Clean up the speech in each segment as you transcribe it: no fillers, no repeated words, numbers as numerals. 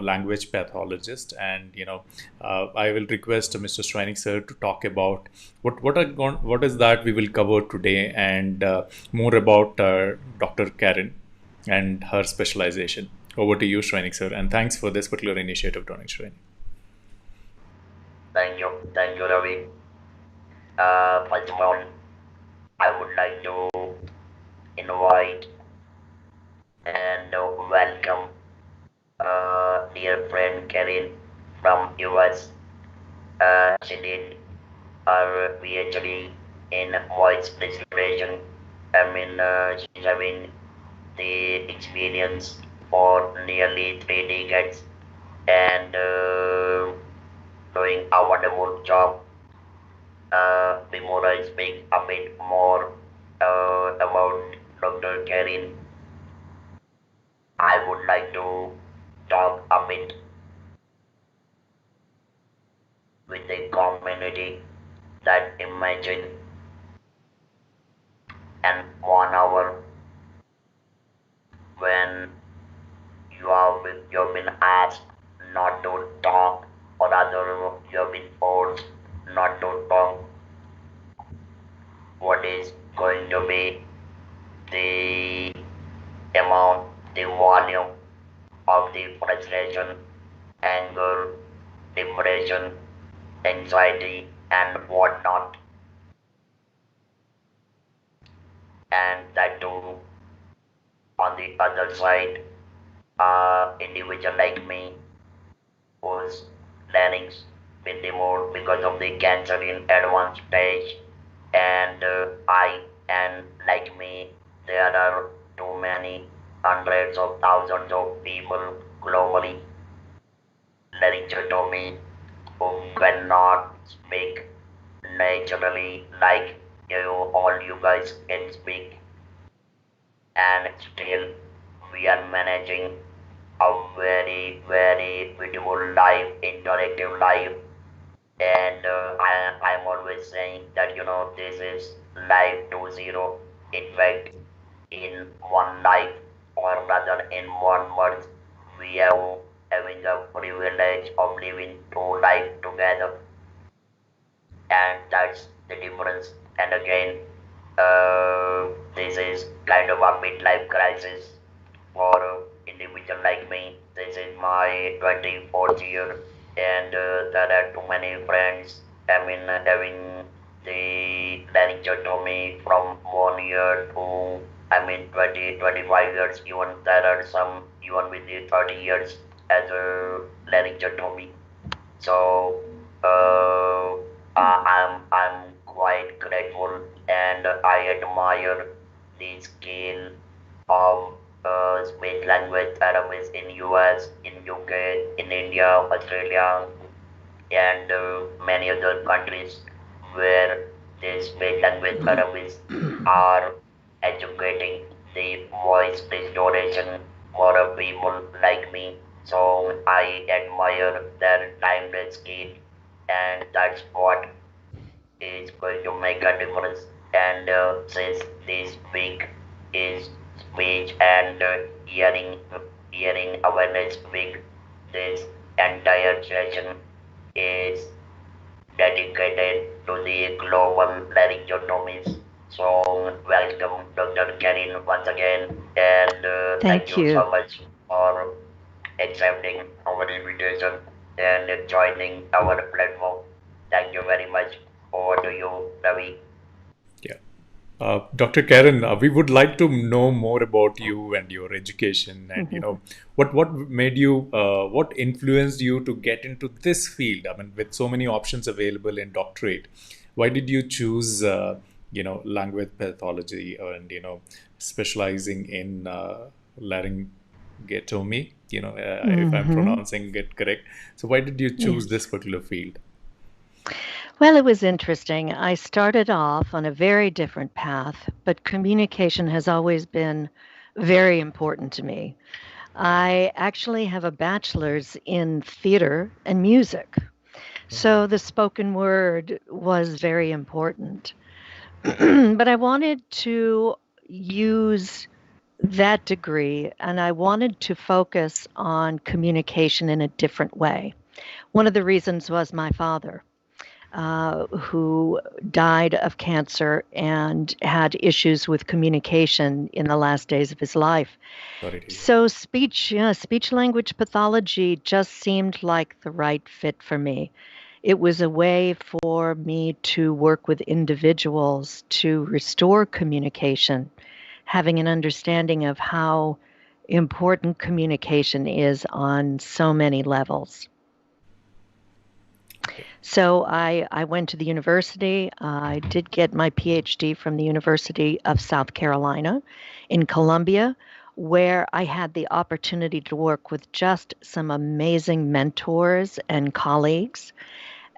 language pathologist, and I will request Mr. Shrenik sir to talk about what is that we will cover today, and more about Dr. Caryn and her specialization. Over to you, Shrenik sir, and thanks for this particular initiative, Dr. Shrenik. Thank you, Ravi. First of all, I would like to invite and welcome dear friend Caryn from US. She did her PhD in voice restoration. She's having the experience for nearly 3 decades and doing a wonderful job. Before I speak a bit more about Dr. Caryn, I would like to talk a bit with the community that imagine an 1 hour when you've been asked not to talk, or rather you've been forced not to talk. What is going to be the amount, the volume of the frustration, anger, depression, anxiety, and whatnot? And that too, on the other side, individual like me whose larynx been removed because of the cancer in advanced stage, and I and like me, there are too many hundreds of thousands of people globally laryngectomy who cannot speak naturally like all you guys can speak, and still we are managing a very, very beautiful life, interactive life. And I'm always saying that this is life 2.0. In fact, in one life, or rather in 1 month, we have having the privilege of living two lives together, and that's the difference. And again, this is kind of a midlife crisis for individual like me. This is my 24th year, and there are too many friends. Having the laryngectomy from 1 year to 25 years. Even there are some even with the 30 years as a laryngectomy. So I'm quite grateful, and I admire the skill of speech language therapists in US, in UK, in India, Australia, and many other countries where these speech language therapists are educating the voice restoration for people like me. So I admire their timeless skill, and that's what is going to make a difference. And since this week is speech and hearing awareness week, this entire session is dedicated to the global laryngectomies. So welcome Dr. Caryn once again, and thank Thank you so you. much for accepting our invitation and joining our platform. Thank you very much. Over to you, Ravi. Yeah. Dr. Caryn, we would like to know more about you and your education, and what made you, what influenced you to get into this field. I mean, with so many options available in doctorate, why did you choose, language pathology and specializing in laryngectomy? If I'm Hmm. pronouncing it correct. So, why did you choose Yes. this particular field? Well, it was interesting. I started off on a very different path, but communication has always been very important to me. I actually have a bachelor's in theater and music. So the spoken word was very important. But I wanted to use that degree, and I wanted to focus on communication in a different way. One of the reasons was my father, who died of cancer and had issues with communication in the last days of his life. Sorry to hear. So speech language pathology just seemed like the right fit for me. It was a way for me to work with individuals to restore communication, having an understanding of how important communication is on so many levels. So I went to the university. I did get my PhD from the University of South Carolina in Columbia, where I had the opportunity to work with just some amazing mentors and colleagues.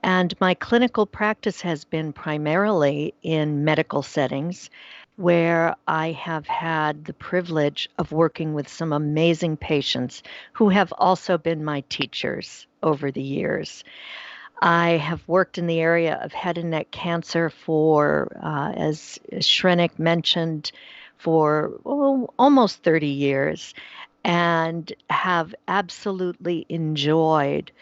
And my clinical practice has been primarily in medical settings, where I have had the privilege of working with some amazing patients who have also been my teachers over the years. I have worked in the area of head and neck cancer for, as Shrenik mentioned, for almost 30 years, and have absolutely enjoyed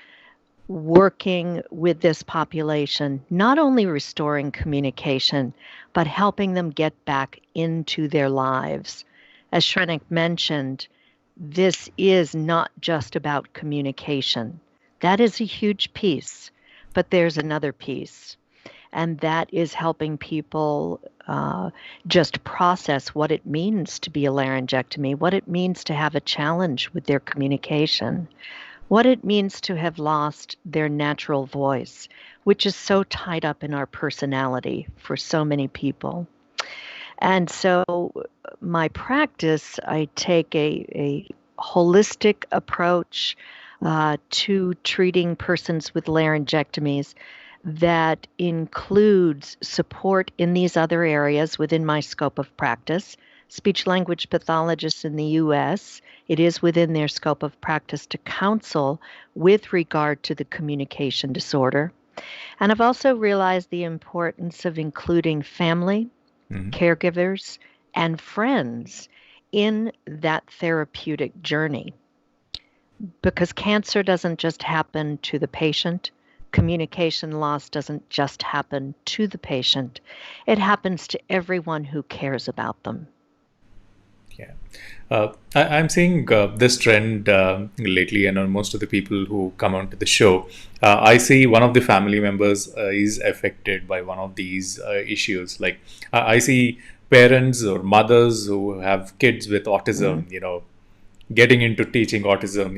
working with this population, not only restoring communication, but helping them get back into their lives. As Shrenik mentioned, this is not just about communication. That is a huge piece, but there's another piece, and that is helping people just process what it means to be a laryngectomy, what it means to have a challenge with their communication, what it means to have lost their natural voice, which is so tied up in our personality for so many people. And so, my practice, I take a holistic approach to treating persons with laryngectomies that includes support in these other areas within my scope of practice. Speech language pathologists in the US, it is within their scope of practice to counsel with regard to the communication disorder. And I've also realized the importance of including family, Mhm. caregivers, and friends in that therapeutic journey, because cancer doesn't just happen to the patient. Communication loss doesn't just happen to the patient. It happens to everyone who cares about them. Yeah. I'm seeing this trend lately, and on most of the people who come onto the show, I see one of the family members is affected by one of these issues. Like I see parents or mothers who have kids with Mm. autism, getting into teaching autism.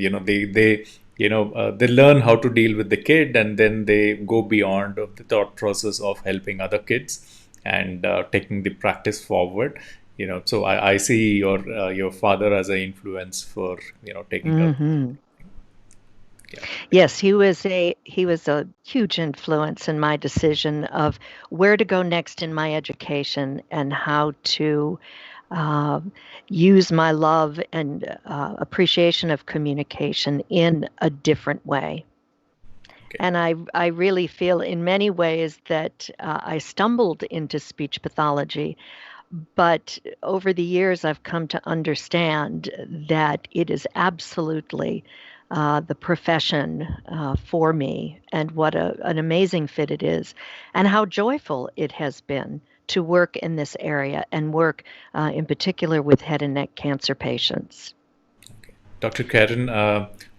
They learn how to deal with the kid, and then they go beyond of the thought process of helping other kids and taking the practice forward. So I see your father as an influence for taking up. Hmm. Yeah. Yes, he was a huge influence in my decision of where to go next in my education and how to uh, use my love and appreciation of communication in a different way. Okay. And I really feel in many ways that I stumbled into speech pathology, but over the years I've come to understand that it is absolutely the profession for me, and what an amazing fit it is, and how joyful it has been to work in this area and work in particular with head and neck cancer patients. Okay. Dr. Karen,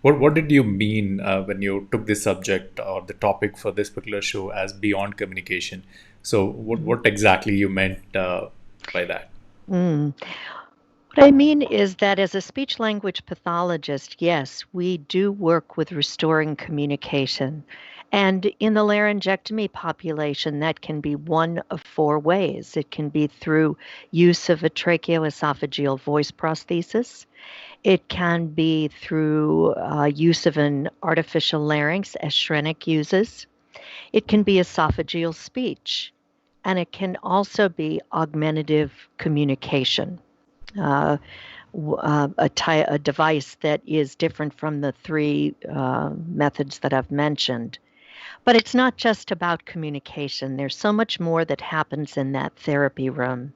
what did you mean when you took this subject or the topic for this particular show as beyond communication? So, what exactly you meant by that? Mm. What I mean is that as a speech language pathologist, yes, we do work with restoring communication. And in the laryngectomy population, that can be one of four ways. It can be through use of a tracheoesophageal voice prosthesis. It can be through use of an artificial larynx, as Shrenik uses. It can be esophageal speech. And it can also be augmentative communication. Uh, a device that is different from the three methods that I've mentioned. But it's not just about communication. There's so much more that happens in that therapy room.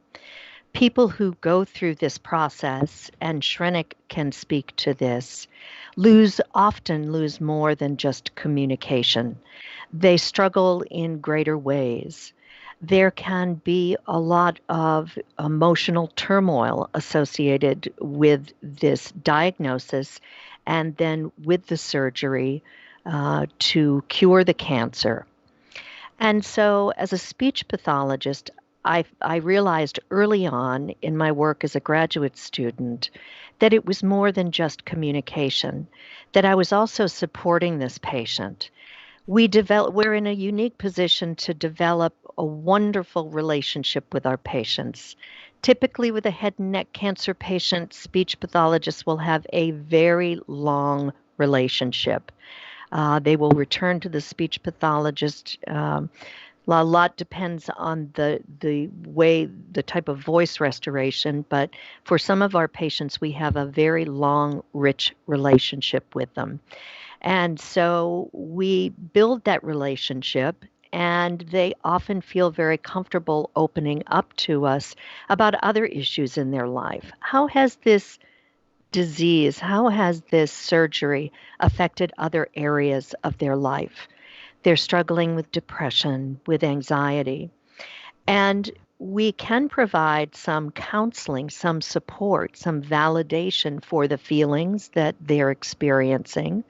People who go through this process, and Shrenik can speak to this, often lose more than just communication. They struggle in greater ways. There can be a lot of emotional turmoil associated with this diagnosis and then with the surgery to cure the cancer. And so, as a speech pathologist, I realized early on in my work as a graduate student that it was more than just communication, that I was also supporting this patient. We're in a unique position to develop a wonderful relationship with our patients. Typically, with a head and neck cancer patient, speech pathologists will have a very long relationship. They will return to the speech pathologist. A lot depends on the type of voice restoration, but for some of our patients, we have a very long, rich relationship with them. And so we build that relationship, and they often feel very comfortable opening up to us about other issues in their life. How has this disease, how has this surgery affected other areas of their life? They're struggling with depression, with anxiety. And we can provide some counseling, some support, some validation for the feelings that they're experiencing,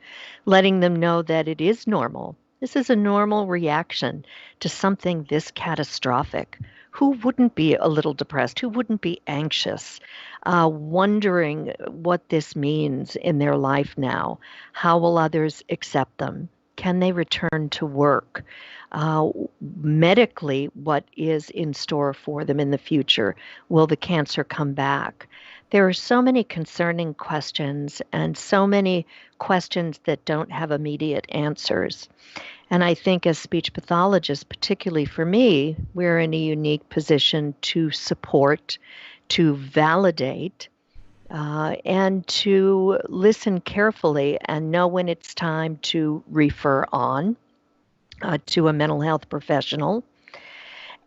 letting them know that it is normal. This is a normal reaction to something this catastrophic. Who wouldn't be a little depressed? Who wouldn't be anxious, wondering what this means in their life now? How will others accept them? Can they return to work? Uh, Medically, what is in store for them in the future? Will the cancer come back? There are so many concerning questions and so many questions that don't have immediate answers. And I think as speech pathologists, particularly for me, we're in a unique position to support, to validate, and to listen carefully and know when it's time to refer on to a mental health professional.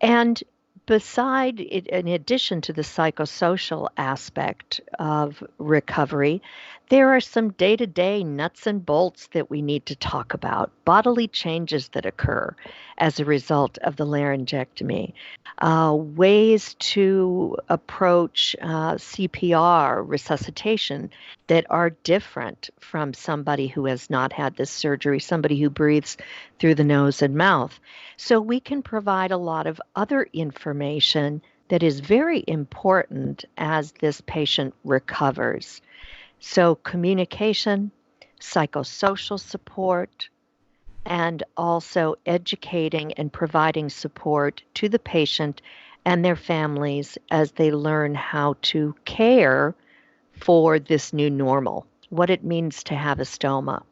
And beside it, in addition to the psychosocial aspect of recovery, there are some day to day nuts and bolts that we need to talk about, bodily changes that occur as a result of the laryngectomy, ways to approach CPR, resuscitation, that are different from somebody who has not had this surgery, somebody who breathes through the nose and mouth. So we can provide a lot of other information that is very important as this patient recovers. So communication, psychosocial support, and also educating and providing support to the patient and their families as they learn how to care for this new normal, what it means to have a stoma,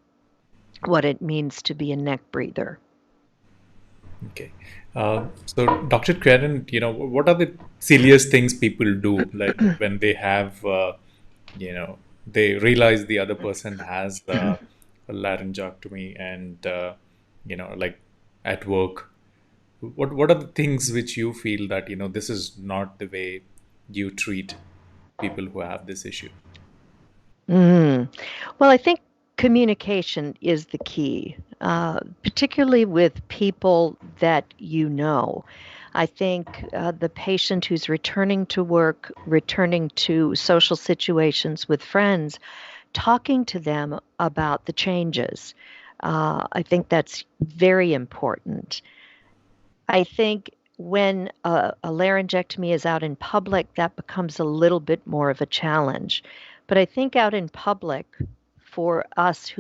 what it means to be a neck breather. Okay. So, Dr. Caryn, what are the silliest things people do, like when they have, they realize the other person has a laryngectomy and, like at work? What are the things which you feel that, this is not the way you treat people who have this issue? Mm. Well, I think communication is the key, particularly with people that you know. I think the patient who's returning to work, returning to social situations with friends, talking to them about the changes. I think that's very important. I think when a laryngectomy is out in public, that becomes a little bit more of a challenge. But I think out in public, for us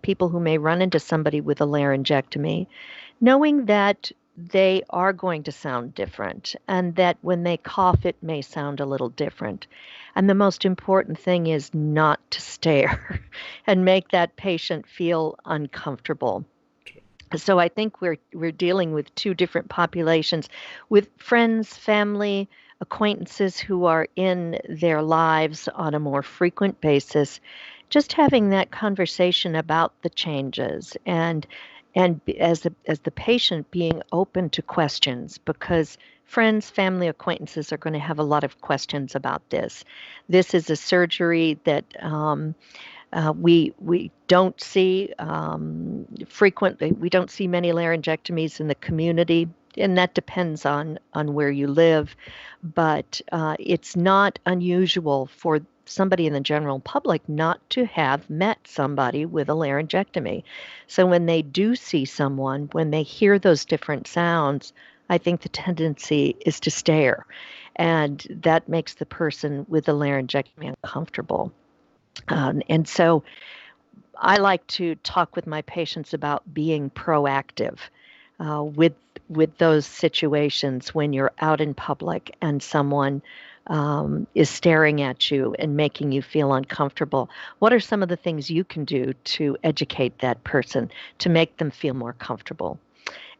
people who may run into somebody with a laryngectomy, knowing that they are going to sound different and that when they cough, it may sound a little different. And the most important thing is not to stare and make that patient feel uncomfortable. So I think we're dealing with two different populations, with friends, family, acquaintances who are in their lives on a more frequent basis, just having that conversation about the changes and and as the patient being open to questions, because friends, family, acquaintances are going to have a lot of questions about this. This is a surgery that we don't see frequently. We don't see many laryngectomies in the community, and that depends on where you live. But it's not unusual for somebody in the general public not to have met somebody with a laryngectomy. So when they do see someone, when they hear those different sounds, I think the tendency is to stare, and that makes the person with the laryngectomy uncomfortable. And so I like to talk with my patients about being proactive with those situations when you're out in public and someone is staring at you and making you feel uncomfortable. What are some of the things you can do to educate that person to make them feel more comfortable?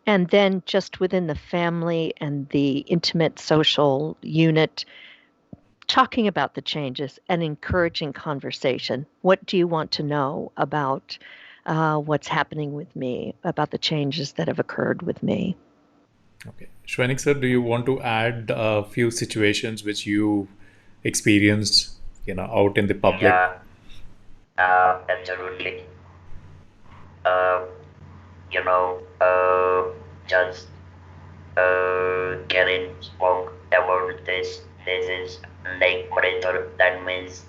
And then just within the family and the intimate social unit, talking about the changes and encouraging conversation. What do you want to know about what's happening with me, about the changes that have occurred with me? Okay. Shrenik sir, do you want to add a few situations which you experienced, out in the public? Yeah, absolutely. Uh, you know, just Caryn spoke about this. This is like monitor. That means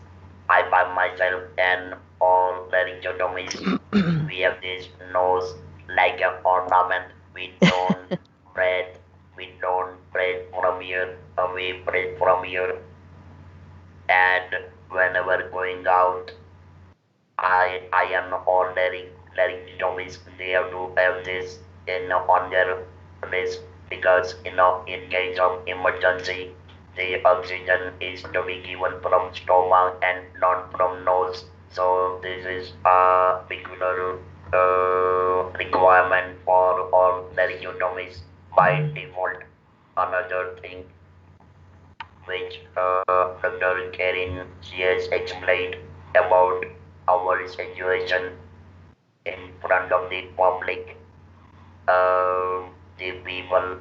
I by myself and all laryngectomies. We have this nose like an ornament. We don't breathe. We don't breathe from here. We breathe from here. And whenever going out, I am all laryngectomies. They have to have this on their list because in case of emergency, the oxygen is to be given from stomach and not from nose. So this is a peculiar requirement for all laryngectomies by default. Another thing which Dr. Caryn she has explained about our situation in front of the public, the people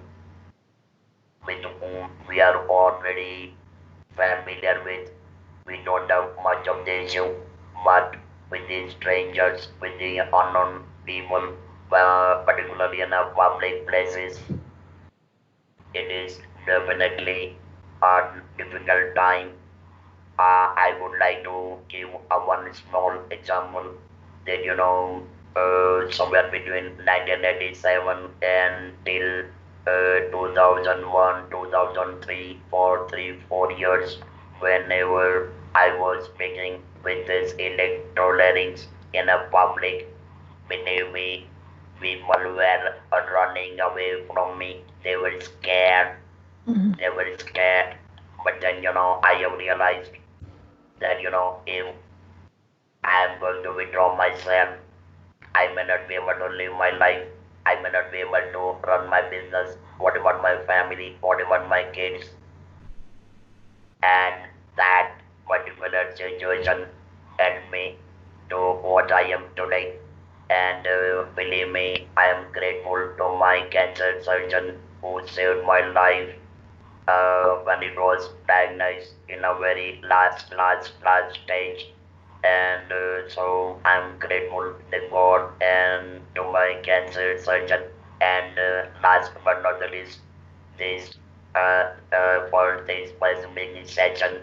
with whom we are already familiar with. We don't have much of the issue, but with the strangers, with the unknown people, particularly in public places, it is definitely a difficult time. I would like to give one small example that somewhere between 1987 and till 2001, 2003, for 3, 4 years, whenever I was speaking with this electrolytics in a public, believe me, people were running away from me. They were scared. Mhm. They were scared. But then, I have realized that if I am going to withdraw myself, I may not be able to live my life. I may not be able to run my business. What about my family? What about my kids? And that particular situation helped me to what I am today. And believe me, I am grateful to my cancer surgeon who saved my life when it was diagnosed in a very last stage. And so I'm grateful to God and to my cancer surgeon. And last but not the least, this for this specific session,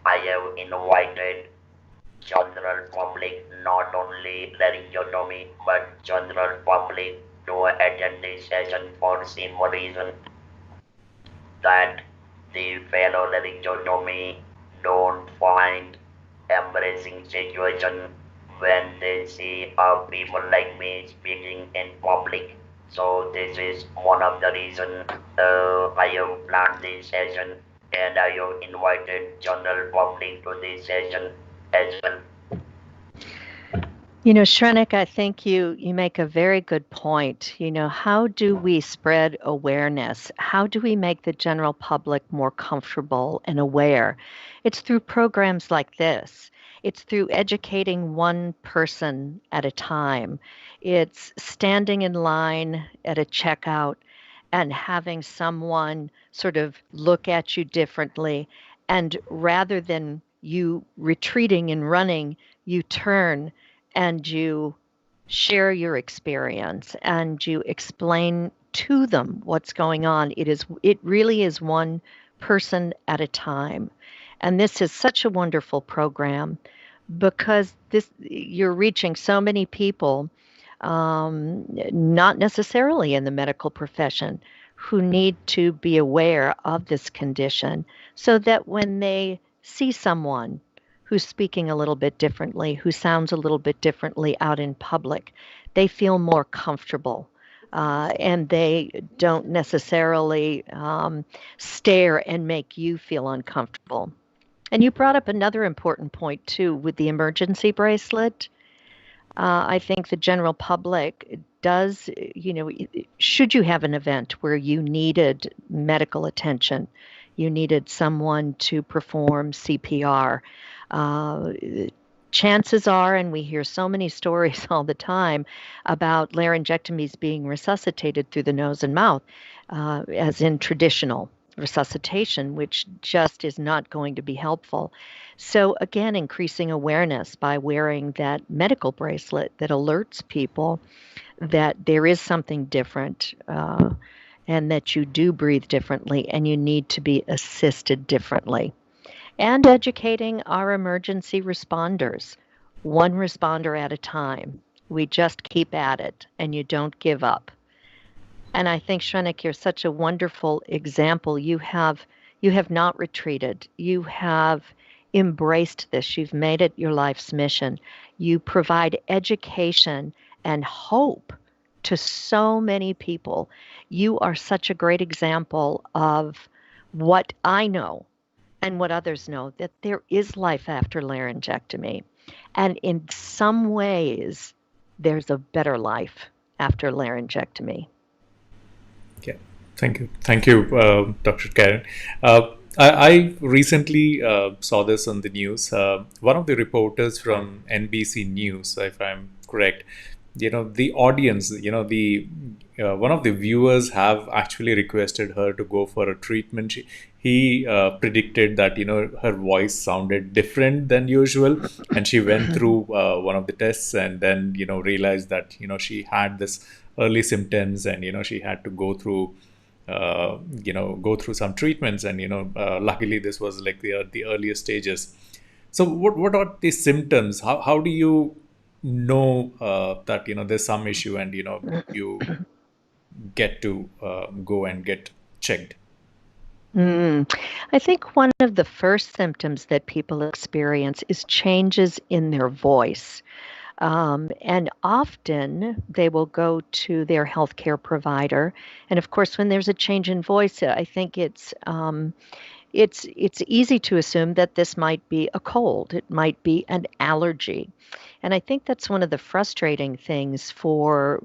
I have invited general public, not only laryngectomy, but general public to attend this session for simple reason that the fellow laryngectomy don't find embarrassing situation when they see people like me speaking in public. So this is one of the reason I have planned this session and I have invited general public to this session as well. Shrenik, I think you make a very good point. How do we spread awareness? How do we make the general public more comfortable and aware? It's through programs like this. It's through educating one person at a time. It's standing in line at a checkout and having someone sort of look at you differently. And rather than you retreating and running, you turn and you share your experience and you explain to them what's going on. It really is one person at a time. And this is such a wonderful program because this you're reaching so many people, not necessarily in the medical profession, who need to be aware of this condition so that when they see someone who's speaking a little bit differently, who sounds a little bit differently out in public, they feel more comfortable. And they don't necessarily stare and make you feel uncomfortable. And you brought up another important point, too, with the emergency bracelet. I think the general public does, should you have an event where you needed medical attention, you needed someone to perform CPR, uh, chances are, and we hear so many stories all the time about laryngectomies being resuscitated through the nose and mouth, as in traditional resuscitation, which just is not going to be helpful. So, again, increasing awareness by wearing that medical bracelet that alerts people that there is something different, and that you do breathe differently and you need to be assisted differently. And educating our emergency responders, one responder at a time. We just keep at it and you don't give up. And I think, Shrenik, you're such a wonderful example. You have not retreated. You have embraced this. You've made it your life's mission. You provide education and hope to so many people. You are such a great example of what I know and what others know, that there is life after laryngectomy. And in some ways, there's a better life after laryngectomy. Yeah, thank you, Dr. Caryn. I recently saw this on the news. One of the reporters from NBC News, if I'm correct, the audience, the one of the viewers have actually requested her to go for a treatment. He predicted that her voice sounded different than usual, and she went through one of the tests, and then realized that she had this early symptoms, and she had to go through some treatments, and luckily this was like the earliest stages. So what are the symptoms? How do you know that there's some issue, and you get to go and get checked? I think one of the first symptoms that people experience is changes in their voice. And often they will go to their healthcare provider. And of course, when there's a change in voice, I think it's easy to assume that this might be a cold. It might be an allergy. And I think that's one of the frustrating things for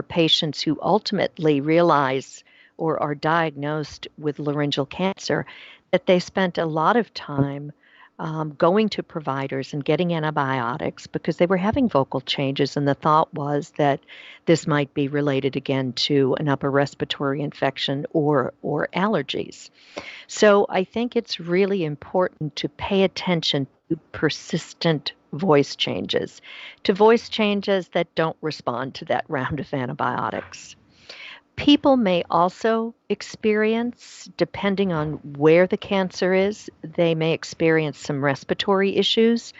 patients who ultimately realize or are diagnosed with laryngeal cancer, that they spent a lot of time going to providers and getting antibiotics because they were having vocal changes, and the thought was that this might be related again to an upper respiratory infection or allergies. So I think it's really important to pay attention to persistent voice changes, to voice changes that don't respond to that round of antibiotics. People may also experience, depending on where the cancer is, they may experience some respiratory issues,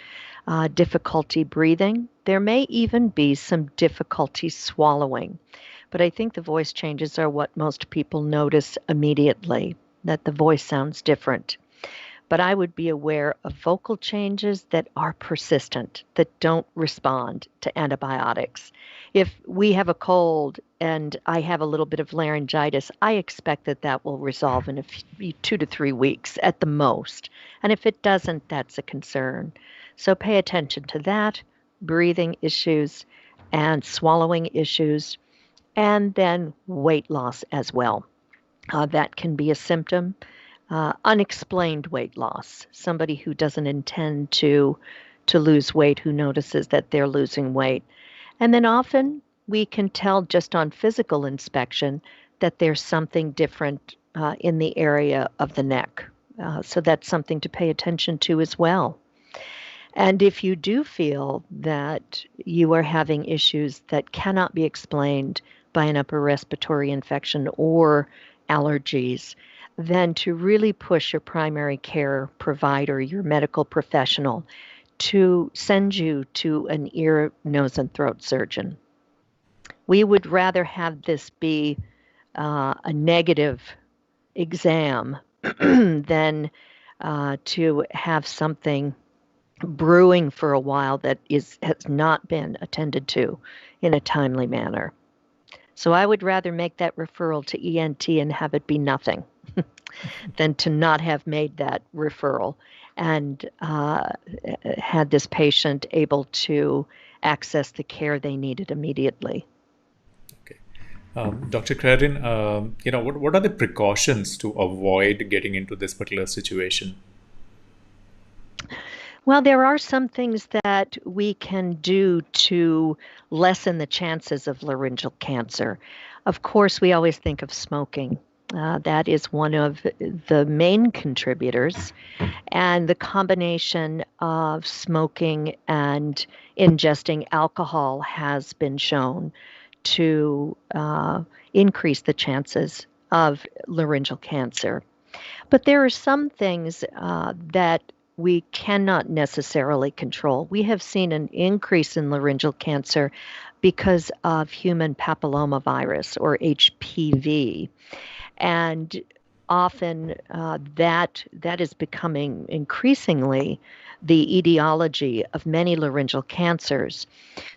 difficulty breathing. There may even be some difficulty swallowing. But I think the voice changes are what most people notice immediately, that the voice sounds different. But I would be aware of vocal changes that are persistent, that don't respond to antibiotics. If we have a cold and I have a little bit of laryngitis, I expect that that will resolve in 2 to 3 weeks at the most. And if it doesn't, that's a concern. So pay attention to that, breathing issues and swallowing issues, and then weight loss as well. That can be a symptom. Unexplained weight loss, somebody who doesn't intend to to lose weight who notices that they're losing weight. And then often we can tell just on physical inspection that there's something different in the area of the neck. So that's something to pay attention to as well. And if you do feel that you are having issues that cannot be explained by an upper respiratory infection or allergies, then to really push your primary care provider, your medical professional, to send you to an ear, nose, and throat surgeon. We would rather have this be a negative exam than to have something brewing for a while that has not been attended to in a timely manner. So I would rather make that referral to ENT and have it be nothing than to not have made that referral and had this patient able to access the care they needed immediately. Okay. Dr. Caryn, what are the precautions to avoid getting into this particular situation? Well, there are some things that we can do to lessen the chances of laryngeal cancer. Of course, we always think of smoking. That is one of the main contributors. And the combination of smoking and ingesting alcohol has been shown to increase the chances of laryngeal cancer. But there are some things that we cannot necessarily control. We have seen an increase in laryngeal cancer because of human papillomavirus or HPV. And often that is becoming increasingly the etiology of many laryngeal cancers.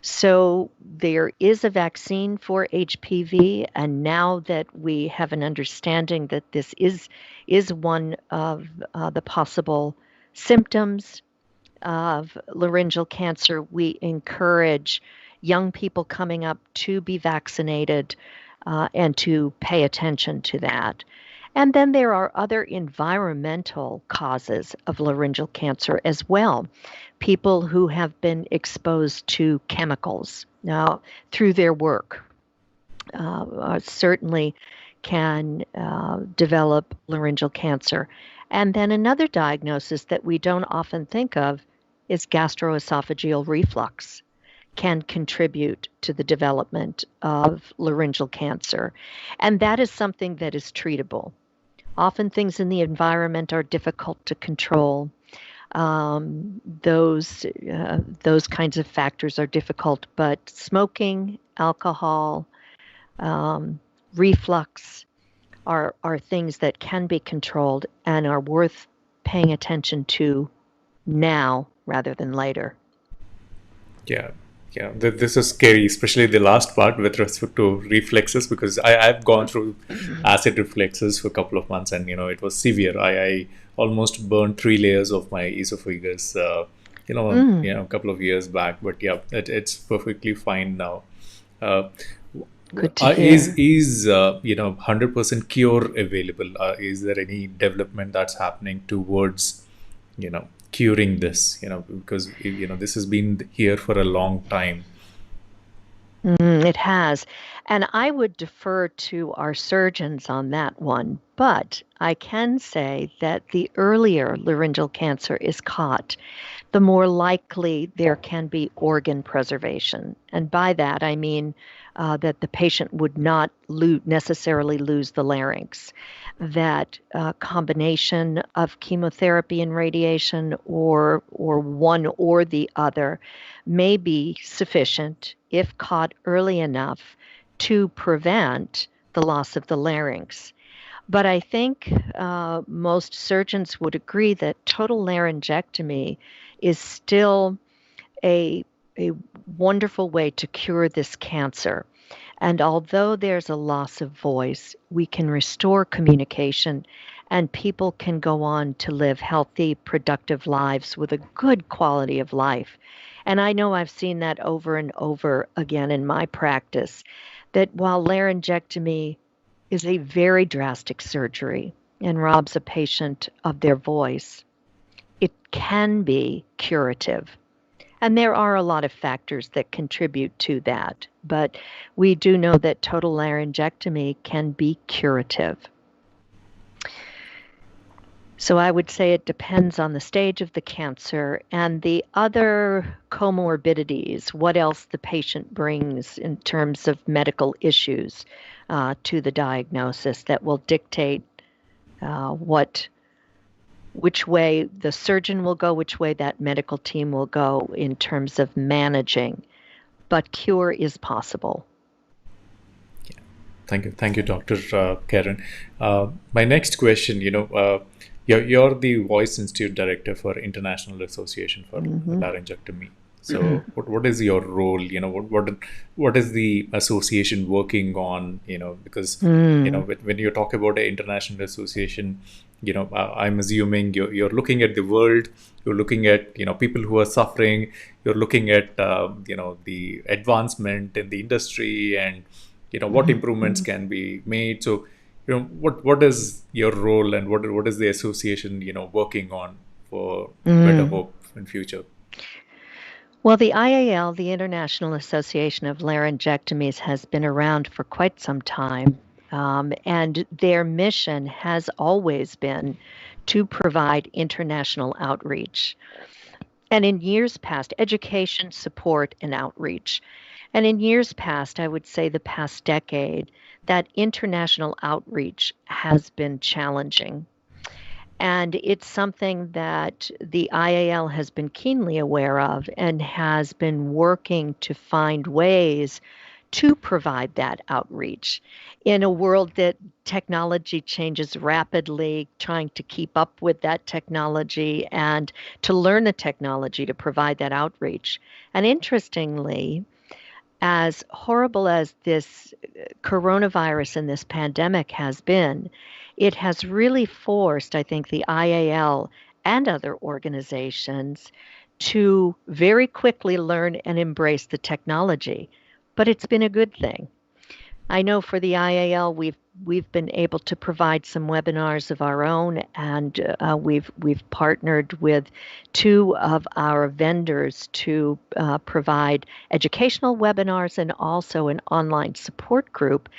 So there is a vaccine for HPV, and now that we have an understanding that this is one of the possible symptoms of laryngeal cancer, we encourage young people coming up to be vaccinated and to pay attention to that. And then there are other environmental causes of laryngeal cancer as well. People who have been exposed to chemicals now through their work certainly can develop laryngeal cancer. And then another diagnosis that we don't often think of is gastroesophageal reflux can contribute to the development of laryngeal cancer. And that is something that is treatable. Often things in the environment are difficult to control. Those kinds of factors are difficult, but smoking, alcohol, reflux are things that can be controlled and are worth paying attention to now rather than later. Yeah, yeah. This is scary, especially the last part with respect to reflexes, because I've gone through acid reflexes for a couple of months, and it was severe. I almost burned 3 layers of my esophagus, a couple of years back. But yeah, it's perfectly fine now. Uh, Good to hear. is 100% cure available? Is there any development that's happening towards curing this? Because this has been here for a long time. It has. And I would defer to our surgeons on that one. But I can say that the earlier laryngeal cancer is caught, the more likely there can be organ preservation. And by that, I mean that the patient would not necessarily lose the larynx. That combination of chemotherapy and radiation or one or the other may be sufficient if caught early enough to prevent the loss of the larynx. But I think most surgeons would agree that total laryngectomy is still a wonderful way to cure this cancer. And although there's a loss of voice, we can restore communication and people can go on to live healthy, productive lives with a good quality of life. And I know I've seen that over and over again in my practice, that while laryngectomy is a very drastic surgery and robs a patient of their voice, it can be curative. And there are a lot of factors that contribute to that. But we do know that total laryngectomy can be curative. So I would say it depends on the stage of the cancer and the other comorbidities, what else the patient brings in terms of medical issues to the diagnosis that will dictate which way the surgeon will go, which way that medical team will go in terms of managing. But cure is possible. Thank you, Dr. Caryn. My next question, you're the Voice Institute Director for International Association for Laryngectomy. So, what is your role? What is the association working on? Because when you talk about an international association, I'm assuming you're looking at the world, you're looking at people who are suffering, you're looking at the advancement in the industry and what improvements can be made. So what is your role and what is the association working on for better hope in future? Well, the IAL, the International Association of Laryngectomees, has been around for quite some time, and their mission has always been to provide international outreach. And in years past, education, support, and outreach. And in years past, I would say the past decade, that international outreach has been challenging. And it's something that the IAL has been keenly aware of and has been working to find ways to provide that outreach in a world that technology changes rapidly, trying to keep up with that technology and to learn the technology to provide that outreach. And interestingly, as horrible as this coronavirus and this pandemic has been, it has really forced, I think, the IAL and other organizations to very quickly learn and embrace the technology. But it's been a good thing. I know for the IAL, we've been able to provide some webinars of our own, and we've partnered with two of our vendors to provide educational webinars and also an online support group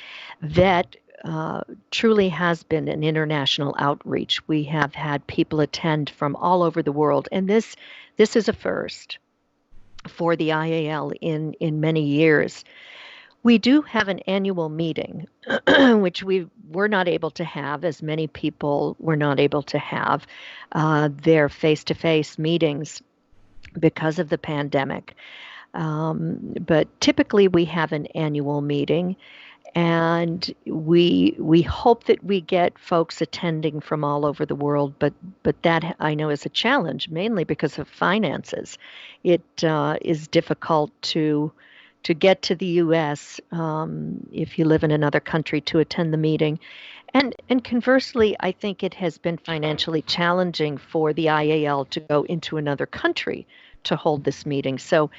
that truly has been an international outreach. We have had people attend from all over the world, and this is a first for the IAL in many years. We do have an annual meeting, which we were not able to have, as many people were not able to have their face-to-face meetings because of the pandemic. But typically we have an annual meeting, and we hope that we get folks attending from all over the world, but that I know is a challenge, mainly because of finances. It is difficult to get to the U.S. If you live in another country to attend the meeting. And conversely, I think it has been financially challenging for the IAL to go into another country to hold this meeting. So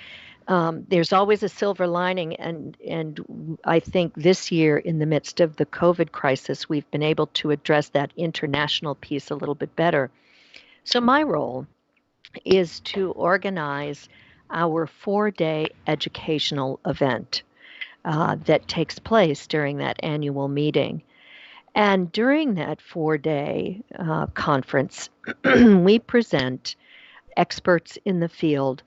there's always a silver lining, and I think this year, in the midst of the COVID crisis, we've been able to address that international piece a little bit better. So my role is to organize our 4-day educational event that takes place during that annual meeting. And during that 4-day conference, we present experts in the field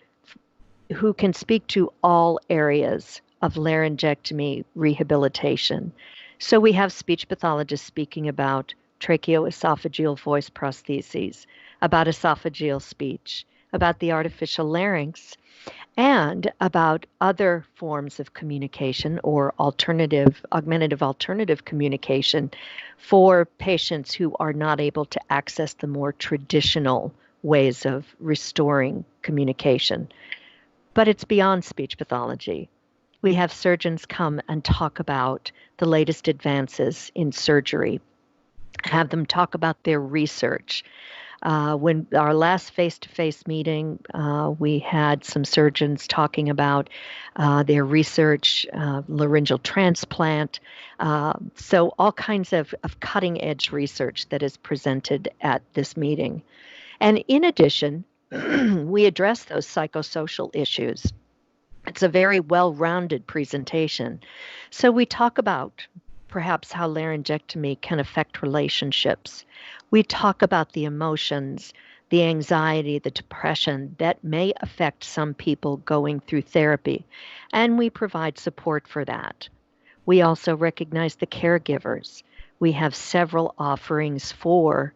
who can speak to all areas of laryngectomy rehabilitation. So we have speech pathologists speaking about tracheoesophageal voice prostheses, about esophageal speech, about the artificial larynx, and about other forms of communication or augmentative alternative communication for patients who are not able to access the more traditional ways of restoring communication. But it's beyond speech pathology. We have surgeons come and talk about the latest advances in surgery, have them talk about their research. When our last face-to-face meeting, we had some surgeons talking about their research, laryngeal transplant, so all kinds of cutting-edge research that is presented at this meeting. And in addition, we address those psychosocial issues. It's a very well-rounded presentation. So we talk about perhaps how laryngectomy can affect relationships. We talk about the emotions, the anxiety, the depression that may affect some people going through therapy, and we provide support for that. We also recognize the caregivers. We have several offerings for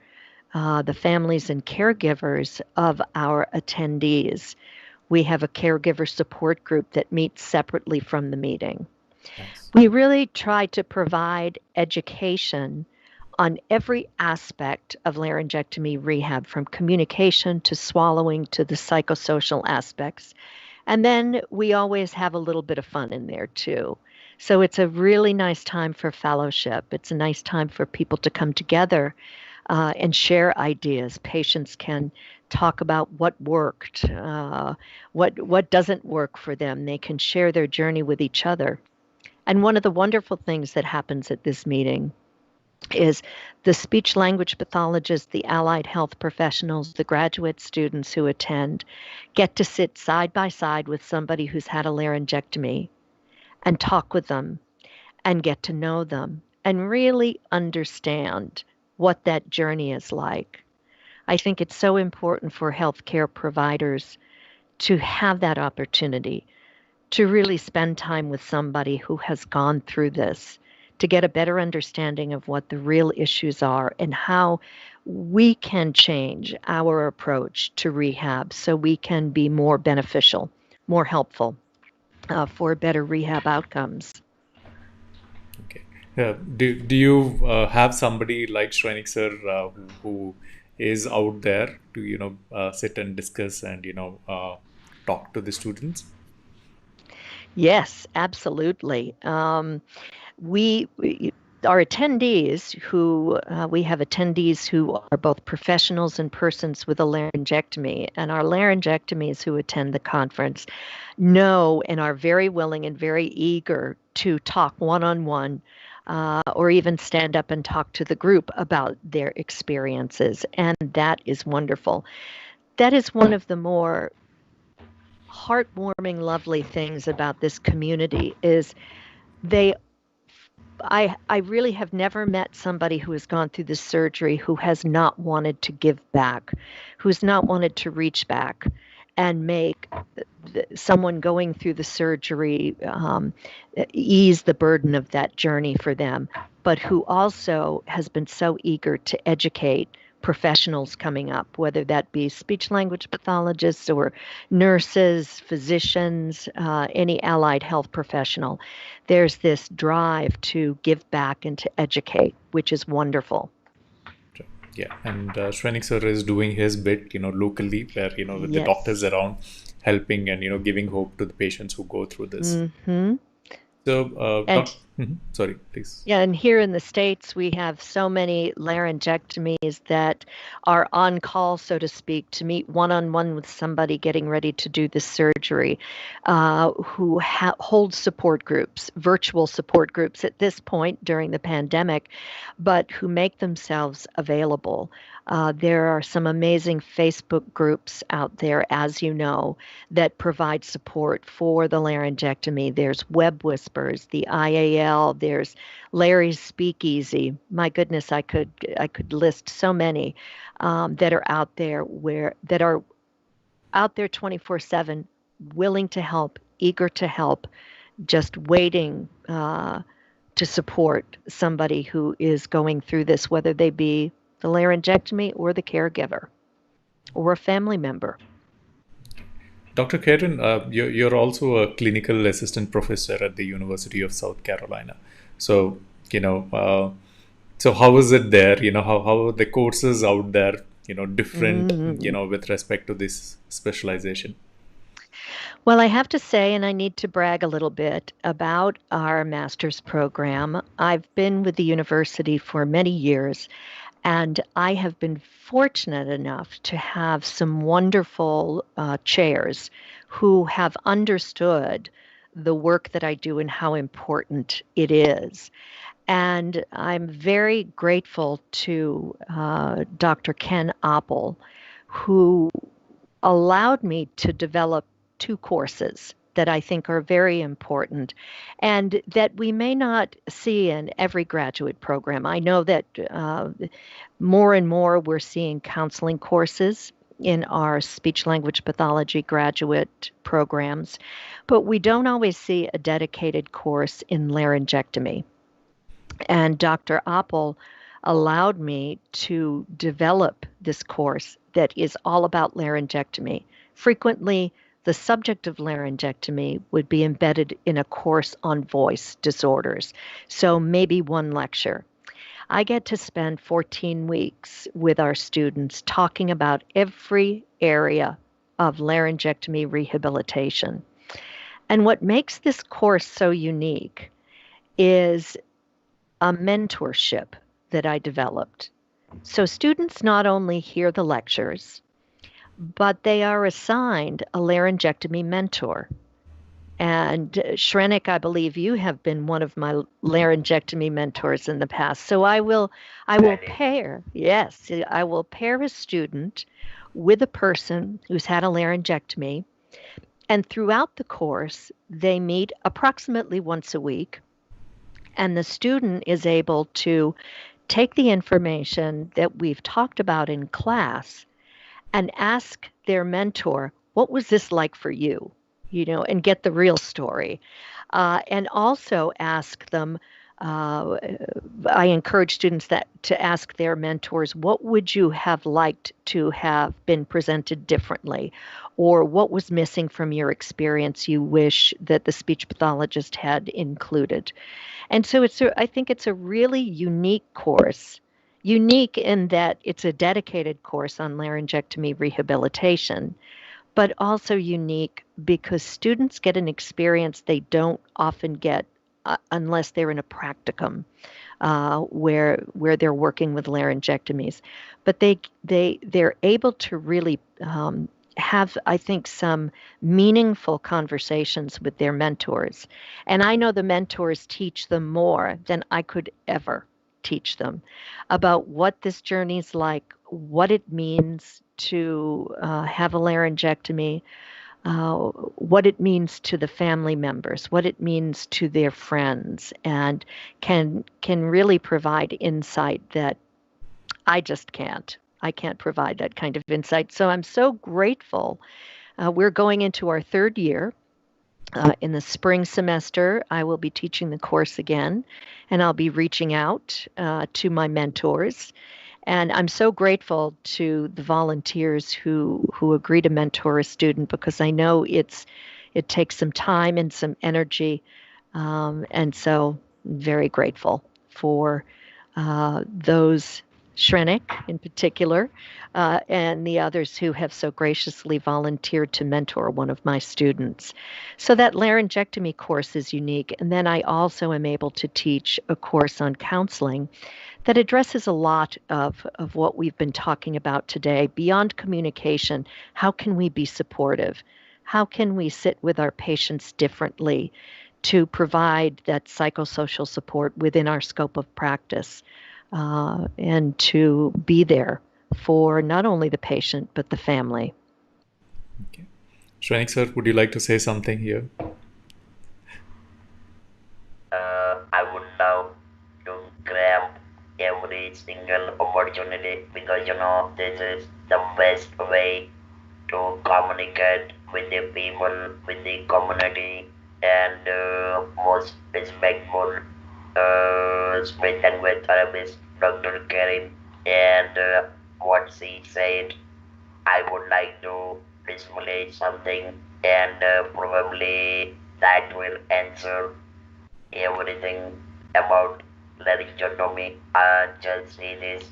the families and caregivers of our attendees. We have a caregiver support group that meets separately from the meeting. Nice. We really try to provide education on every aspect of laryngectomy rehab, from communication to swallowing to the psychosocial aspects. And then we always have a little bit of fun in there too. So it's a really nice time for fellowship. It's a nice time for people to come together and share ideas. Patients can talk about what worked, what doesn't work for them. They can share their journey with each other. And one of the wonderful things that happens at this meeting is the speech language pathologists, the allied health professionals, the graduate students who attend get to sit side by side with somebody who's had a laryngectomy and talk with them and get to know them and really understand what that journey is like. I think it's so important for healthcare providers to have that opportunity to really spend time with somebody who has gone through this, to get a better understanding of what the real issues are and how we can change our approach to rehab so we can be more beneficial, more helpful for better rehab outcomes. Okay. Do you have somebody like Shrenik sir who is out there to sit and discuss and talk to the students? Yes, absolutely. We our attendees who we have attendees who are both professionals and persons with a laryngectomy, and our laryngectomees who attend the conference know and are very willing and very eager to talk one-on-one or even stand up and talk to the group about their experiences, and that is wonderful. That is one of the more heartwarming, lovely things about this community is they I really have never met somebody who has gone through this surgery who has not wanted to give back, who's not wanted to reach back and make someone going through the surgery ease the burden of that journey for them, but who also has been so eager to educate professionals coming up, whether that be speech language pathologists or nurses, physicians, any allied health professional. There's this drive to give back and to educate, which is wonderful. Yeah, and Shrenik sir is doing his bit, locally, where with the doctors Yes. around, helping and giving hope to the patients who go through this. Mm-hmm. So, And sorry, please. yeah, and here in the States, we have so many laryngectomies that are on call, so to speak, to meet one on one with somebody getting ready to do the surgery, who hold support groups, virtual support groups at this point during the pandemic, but who make themselves available. There are some amazing Facebook groups out there, as you know, that provide support for the laryngectomy. There's Web Whispers, the IAL, there's Larry's Speakeasy. My goodness, I could list so many that are out there where that are out there 24/7, willing to help, eager to help, just waiting to support somebody who is going through this, whether they be the laryngectomy or the caregiver or a family member. Dr. Caryn, you're also a clinical assistant professor at the University of South Carolina. So, so how is it there? How are the courses out there, different, Mm. with respect to this specialization? Well, I have to say, and I need to brag a little bit about our master's program. I've been with the university for many years, and I have been fortunate enough to have some wonderful chairs who have understood the work that I do and how important it is. And I'm very grateful to Dr. Ken Oppel, who allowed me to develop two courses that I think are very important and that we may not see in every graduate program. I know that more and more we're seeing counseling courses in our speech language pathology graduate programs, but we don't always see a dedicated course in laryngectomy. And Dr. Appel allowed me to develop this course that is all about laryngectomy. Frequently, the subject of laryngectomy would be embedded in a course on voice disorders, so maybe one lecture. I get to spend 14 weeks with our students talking about every area of laryngectomy rehabilitation. And what makes this course so unique is a mentorship that I developed. So students not only hear the lectures, but they are assigned a laryngectomy mentor. And Shrenik, I believe you have been one of my laryngectomy mentors in the past. So I will pair, yes, I will pair a student with a person who's had a laryngectomy. And throughout the course, they meet approximately once a week. And the student is able to take the information that we've talked about in class and ask their mentor, what was this like for you? And get the real story. And also ask them, uh, I encourage students to ask their mentors, what would you have liked to have been presented differently? Or what was missing from your experience you wish that the speech pathologist had included? And so I think it's a really unique course, unique in that it's a dedicated course on laryngectomy rehabilitation, but also unique because students get an experience they don't often get unless they're in a practicum where they're working with laryngectomies. But they're able to really have, I think, some meaningful conversations with their mentors. And I know the mentors teach them more than I could ever teach them about what this journey's like, what it means to have a laryngectomy, what it means to the family members, what it means to their friends, and can really provide insight that I just can't. I can't provide that kind of insight. So I'm so grateful. We're going into our third year. In the spring semester, I will be teaching the course again, and I'll be reaching out to my mentors. And I'm so grateful to the volunteers who agree to mentor a student because I know it takes some time and some energy, and so I'm very grateful for those, Shrenik in particular, and the others who have so graciously volunteered to mentor one of my students. So that laryngectomy course is unique. And then I also am able to teach a course on counseling that addresses a lot of what we've been talking about today. Beyond communication, how can we be supportive? How can we sit with our patients differently to provide that psychosocial support within our scope of practice, and to be there for not only the patient but the family? Okay. Shrenik sir, would you like to say something here? I would love to grab every single opportunity because this is the best way to communicate with the people, with the community, and most respectful speech language therapist, Dr. Caryn, and what she said. I would like to display something, and probably that will answer everything about laryngectomy. Just see this.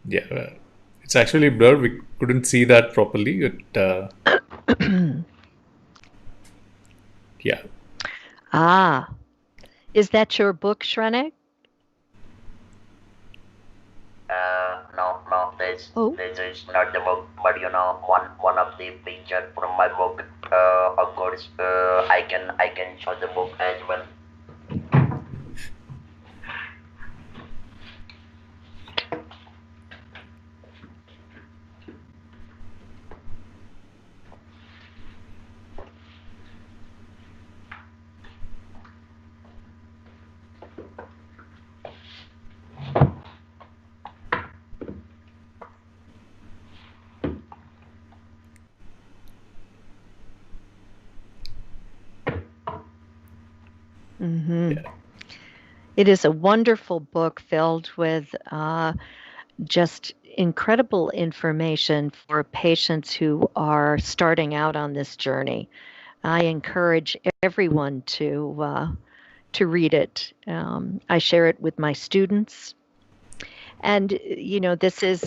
Yeah, it's actually blurred. We couldn't see that properly. Yeah. Ah, is that your book, Shrenik? No, Oh, this is not the book, but one of the picture from my book. Of course, I can show the book as well. Mm-hmm. Yeah. It is a wonderful book filled with just incredible information for patients who are starting out on this journey. I encourage everyone to read it. I share it with my students. And, this is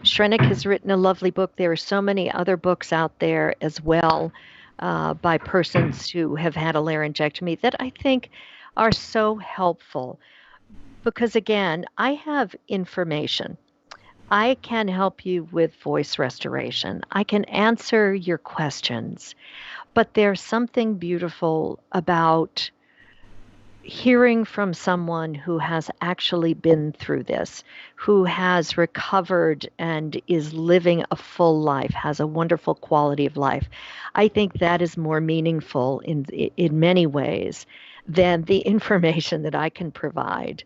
Shrenik has written a lovely book. There are so many other books out there as well by persons who have had a laryngectomy that I think are so helpful because, again, I have information. I can help you with voice restoration. I can answer your questions, but there's something beautiful about hearing from someone who has actually been through this, who has recovered and is living a full life, has a wonderful quality of life. I think that is more meaningful in many ways than the information that I can provide.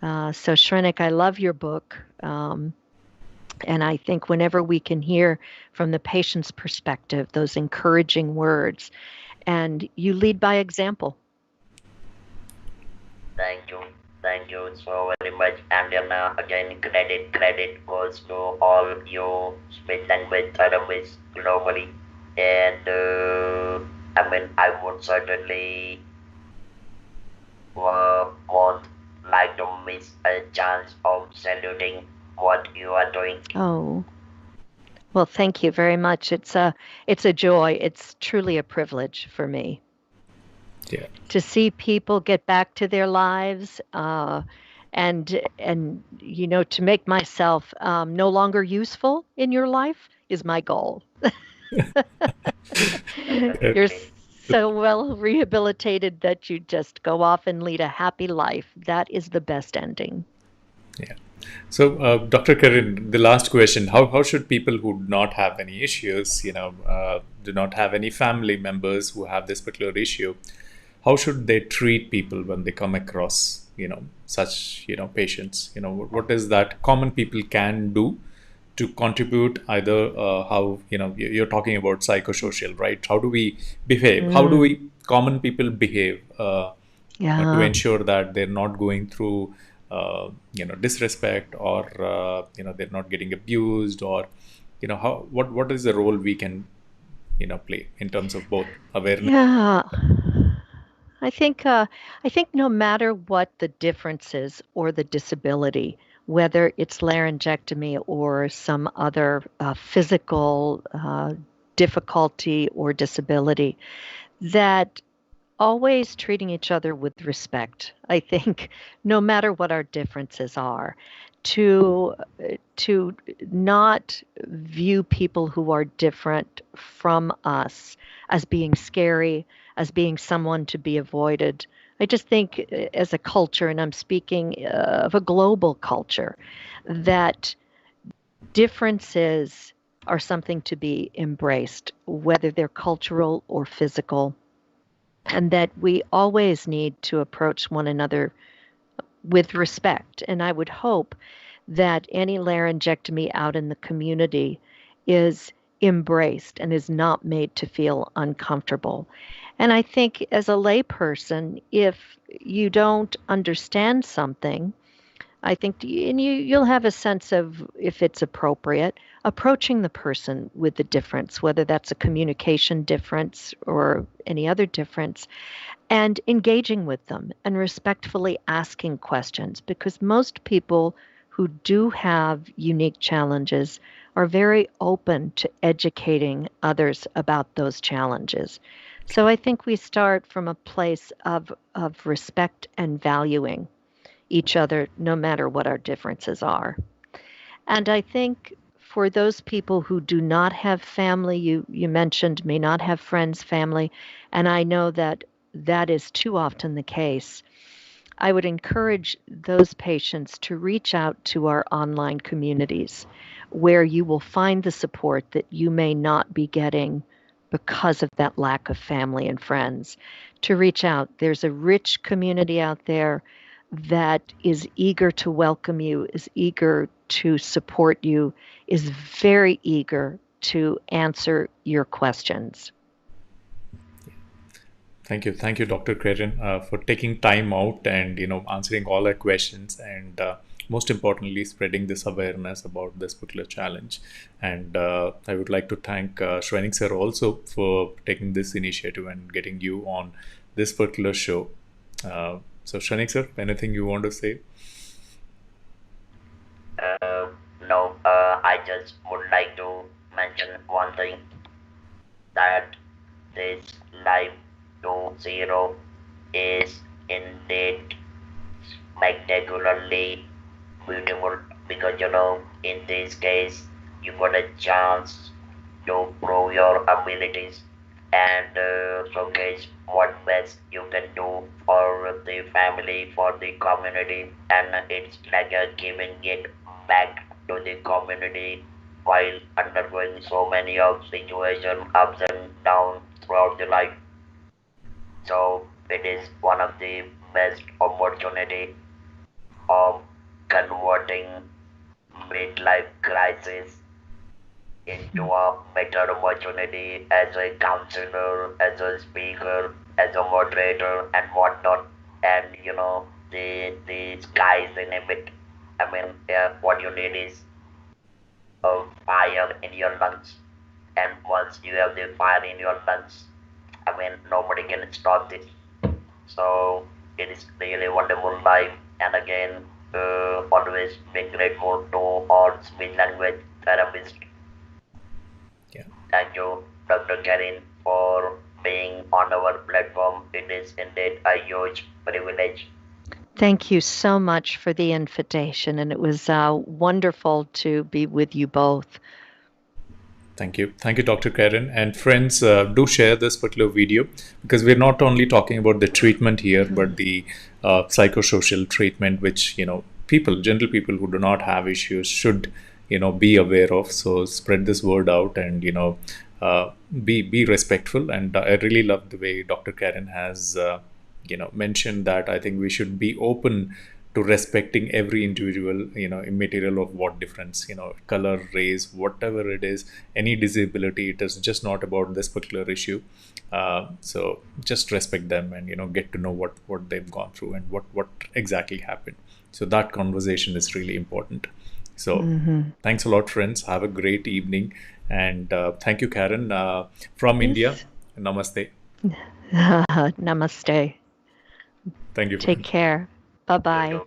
So, Shrenik, I love your book. And I think whenever we can hear from the patient's perspective, those encouraging words, and you lead by example. Thank you. Thank you so very much. And then again, credit goes to all you speech language therapists globally. And I mean, I would certainly won't like to miss a chance of saluting what you are doing. Oh, well, thank you very much. It's a joy. It's truly a privilege for me Yeah. to see people get back to their lives, and to make myself no longer useful in your life is my goal. You're Definitely. so well rehabilitated that you just go off and lead a happy life. That is the best ending. Yeah. So, Dr. Caryn, the last question: How should people who do not have any issues, do not have any family members who have this particular issue, how should they treat people when they come across, such, patients? What is that common people can do to contribute? Either how, you're talking about psychosocial, right? How do we behave? How do Mm, we common people behave? To yeah. ensure that they're not going through disrespect, or they're not getting abused, or how what is the role we can play in terms of both awareness. Yeah. I think no matter what the differences or the disability, whether it's laryngectomy or some other physical difficulty or disability, that always treating each other with respect. I think no matter what our differences are, to to not view people who are different from us as being scary, as being someone to be avoided. I just think as a culture, and I'm speaking of a global culture, that differences are something to be embraced, whether they're cultural or physical, and that we always need to approach one another with respect. And I would hope that any laryngectomy out in the community is embraced and is not made to feel uncomfortable. And I think as a layperson, if you don't understand something, I think, and you'll have a sense of if it's appropriate, approaching the person with the difference, whether that's a communication difference or any other difference, and engaging with them and respectfully asking questions, because most people who do have unique challenges are very open to educating others about those challenges. So I think we start from a place of respect and valuing each other no matter what our differences are. And I think for those people who do not have family, you mentioned may not have friends, family, and I know that that is too often the case. I would encourage those patients to reach out to our online communities where you will find the support that you may not be getting because of that lack of family and friends. To reach out, there's a rich community out there that is eager to welcome you, is eager to support you, is very eager to answer your questions. Thank you, Dr. Caryn, for taking time out and answering all our questions, and most importantly, spreading this awareness about this particular challenge. And I would like to thank Shrenik sir also for taking this initiative and getting you on this particular show. So, Shrenik sir, anything you want to say? Uh, no, I just would like to mention one thing, that this life to zero is indeed spectacularly beautiful, because in this case you got a chance to prove your abilities and showcase what best you can do for the family, for the community, and it's like a giving it back to the community while undergoing so many of situations, ups and downs throughout the life. So it is one of the best opportunity of converting midlife crisis into a better opportunity as a counselor, as a speaker, as a moderator, and whatnot. And the sky's the limit. I mean, what you need is a fire in your lungs, and once you have the fire in your lungs, I mean, nobody can stop this. So it is really wonderful life. And again, always be grateful to all speech language therapists. Yeah. Thank you, Dr. Caryn, for being on our platform. It is indeed a huge privilege. Thank you so much for the invitation, and it was wonderful to be with you both. Thank you, Dr. Caryn. And friends, do share this particular video, because we're not only talking about the treatment here, but the psychosocial treatment, which people, general people who do not have issues, should be aware of. So spread this word out, and be respectful. And I really love the way Dr. Caryn has mentioned that I think we should be open to respecting every individual, immaterial of what difference, color, race, whatever it is, any disability. It is just not about this particular issue. So just respect them, and get to know what they've gone through and what exactly happened. So that conversation is really important. So thanks a lot, friends. Have a great evening, and thank you, Caryn, from India. Yes. Namaste. Namaste. Thank you, Take friends. care. Bye You bye. too.